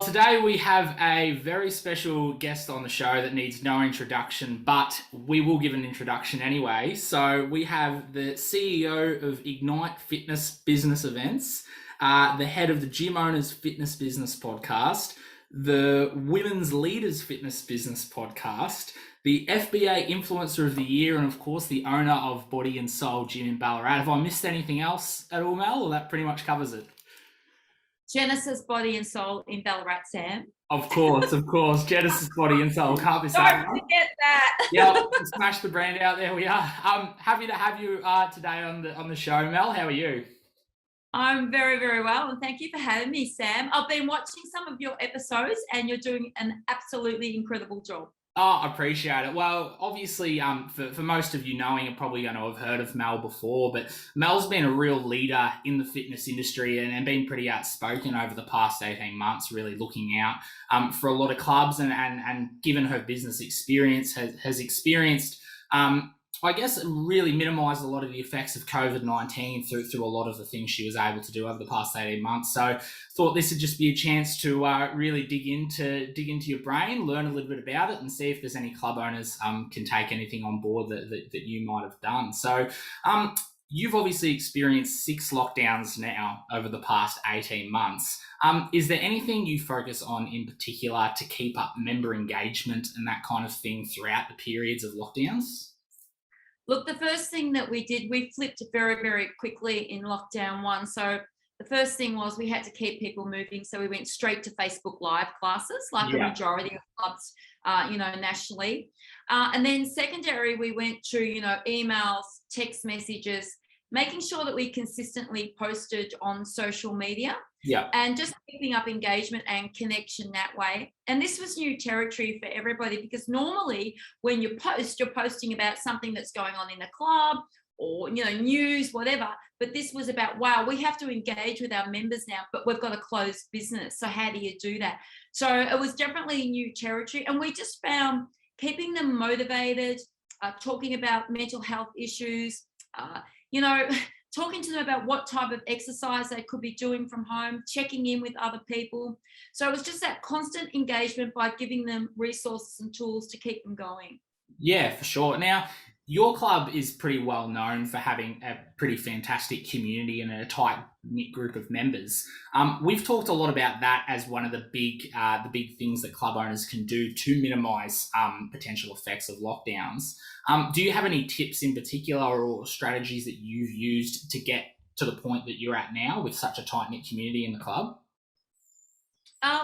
Today we have a very special guest on the show that needs no introduction, but we will give an introduction anyway. So we have the CEO of Ignite Fitness Business Events, the head of the Gym Owners Fitness Business Podcast, the Women's Leaders Fitness Business Podcast, the FBA Influencer of the Year, and of course the owner of Body and Soul Gym in Ballarat. Have I missed anything else at all, Mel, or that pretty much covers it? Genesis Body and Soul in Ballarat, Sam. Of course. Genesis Body and Soul. Can't be sad. Don't forget that. Yeah, smash the brand out. There we are. Happy to have you today on the show, Mel. How are you? I'm very, very well, and thank you for having me, Sam. I've been watching some of your episodes, and you're doing an absolutely incredible job. Oh, I appreciate it. Well, obviously, for most of you knowing, you're probably going to have heard of Mel before, but Mel's been a real leader in the fitness industry and been pretty outspoken over the past 18 months, really looking out for a lot of clubs and given her business experience, has experienced, I guess, really minimised a lot of the effects of COVID-19 through a lot of the things she was able to do over the past 18 months. So thought this would just be a chance to really dig into your brain, learn a little bit about it, and see if there's any club owners can take anything on board that you might have done. So you've obviously experienced 6 lockdowns now over the past 18 months. Is there anything you focus on in particular to keep up member engagement and that kind of thing throughout the periods of lockdowns? Look, the first thing that we did, we flipped very, very quickly in lockdown 1. So the first thing was we had to keep people moving. So we went straight to Facebook Live classes, like the majority of clubs, nationally. And then secondary, we went to, emails, text messages, making sure that we consistently posted on social media. Yeah. And just keeping up engagement and connection that way. And this was new territory for everybody, because normally when you post, you're posting about something that's going on in the club or, news, whatever. But this was about, wow, we have to engage with our members now, but we've got a closed business. So how do you do that? So it was definitely new territory. And we just found keeping them motivated, talking about mental health issues, talking to them about what type of exercise they could be doing from home, checking in with other people. So it was just that constant engagement by giving them resources and tools to keep them going. Yeah, for sure. Now, your club is pretty well known for having a pretty fantastic community and a tight-knit group of members. We've talked a lot about that as one of the big things that club owners can do to minimise potential effects of lockdowns. Do you have any tips in particular or strategies that you've used to get to the point that you're at now with such a tight-knit community in the club?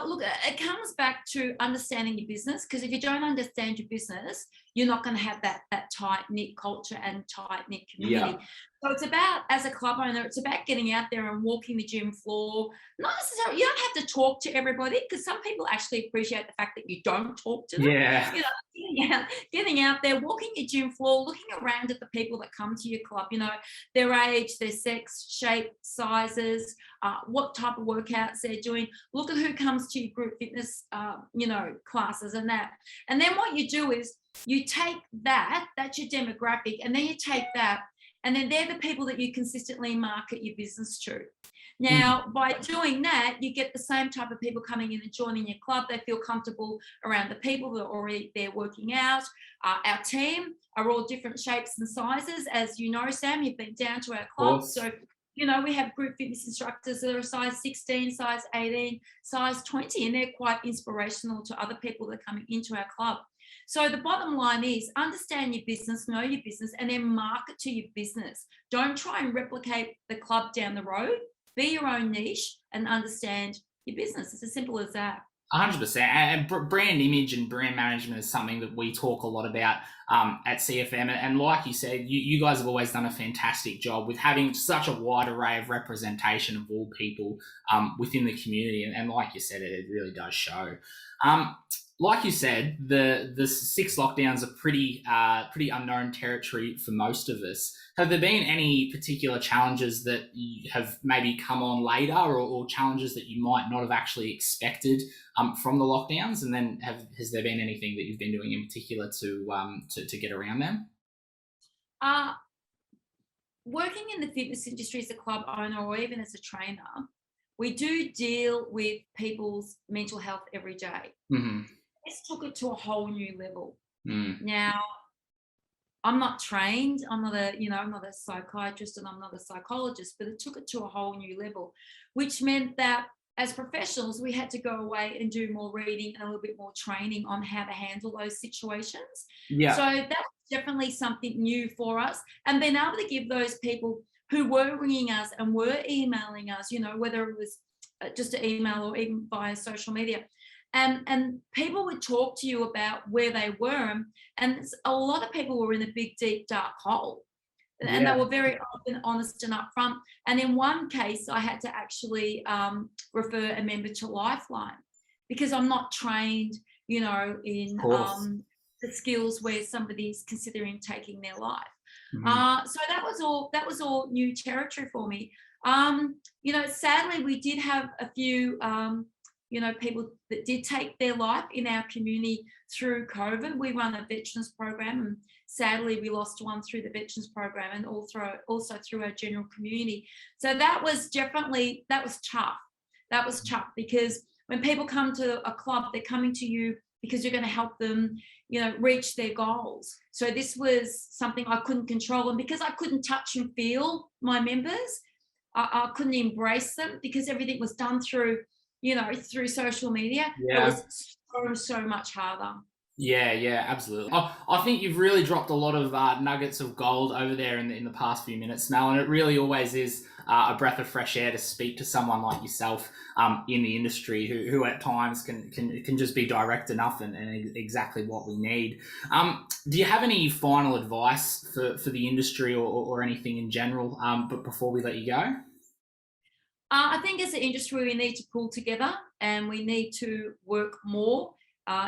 Look, it comes back to understanding your business, because if you don't understand your business, you're not going to have that tight-knit culture and tight-knit community. Yeah. So it's about, as a club owner, it's about getting out there and walking the gym floor. Not necessarily, you don't have to talk to everybody, because some people actually appreciate the fact that you don't talk to them. Yeah. Getting out there, walking your gym floor, looking around at the people that come to your club, their age, their sex, shape, sizes, what type of workouts they're doing. Look at who comes to your group fitness, classes and that. And then what you do is you take that's your demographic, and then you take that, and then they're the people that you consistently market your business to. Now, by doing that, you get the same type of people coming in and joining your club. They feel comfortable around the people that are already there working out. Our team are all different shapes and sizes. As you know, Sam, you've been down to our club. So, we have group fitness instructors that are size 16, size 18, size 20, and they're quite inspirational to other people that are coming into our club. So the bottom line is understand your business, know your business, and then market to your business. Don't try and replicate the club down the road. Be your own niche and understand your business. It's as simple as that. 100%. And brand image and brand management is something that we talk a lot about at CFM. And like you said, you guys have always done a fantastic job with having such a wide array of representation of all people within the community. And like you said, it really does show. Like you said, the 6 lockdowns are pretty unknown territory for most of us. Have there been any particular challenges that you have maybe come on later, or challenges that you might not have actually expected from the lockdowns? And then has there been anything that you've been doing in particular to get around them? Working in the fitness industry as a club owner or even as a trainer, we do deal with people's mental health every day. Mm-hmm. This took it to a whole new level. Mm. Now, I'm not trained. I'm not a psychiatrist and I'm not a psychologist, but it took it to a whole new level, which meant that as professionals, we had to go away and do more reading and a little bit more training on how to handle those situations. Yeah. So that was definitely something new for us. And being able to give those people who were ringing us and were emailing us, whether it was just an email or even via social media, and people would talk to you about where they were, and a lot of people were in a big, deep, dark hole. And they were very open, honest, and upfront. And in one case, I had to actually refer a member to Lifeline because I'm not trained, in the skills where somebody's considering taking their life. Mm-hmm. So that was all new territory for me. Sadly, we did have a few people that did take their life in our community through COVID. We run a veterans program, and sadly we lost one through the veterans program and also through our general community. So that was tough. That was tough because when people come to a club, they're coming to you because you're going to help them, reach their goals. So this was something I couldn't control. And because I couldn't touch and feel my members, I couldn't embrace them because everything was done through social media. Yeah. It was so much harder. Yeah, absolutely. I think you've really dropped a lot of nuggets of gold over there in the past few minutes, Mel, and it really always is a breath of fresh air to speak to someone like yourself in the industry who at times can just be direct enough and exactly what we need. Do you have any final advice for the industry or anything in general? But before we let you go. I think as an industry, we need to pull together and we need to work more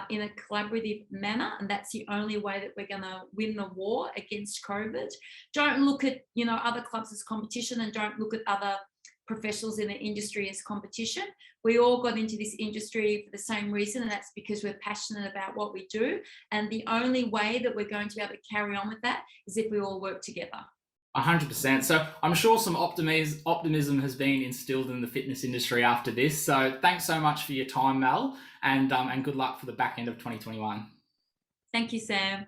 in a collaborative manner. And that's the only way that we're going to win the war against COVID. Don't look at, other clubs as competition, and don't look at other professionals in the industry as competition. We all got into this industry for the same reason, and that's because we're passionate about what we do. And the only way that we're going to be able to carry on with that is if we all work together. 100%. So I'm sure some optimism has been instilled in the fitness industry after this. So thanks so much for your time, Mel, and good luck for the back end of 2021. Thank you, Sam.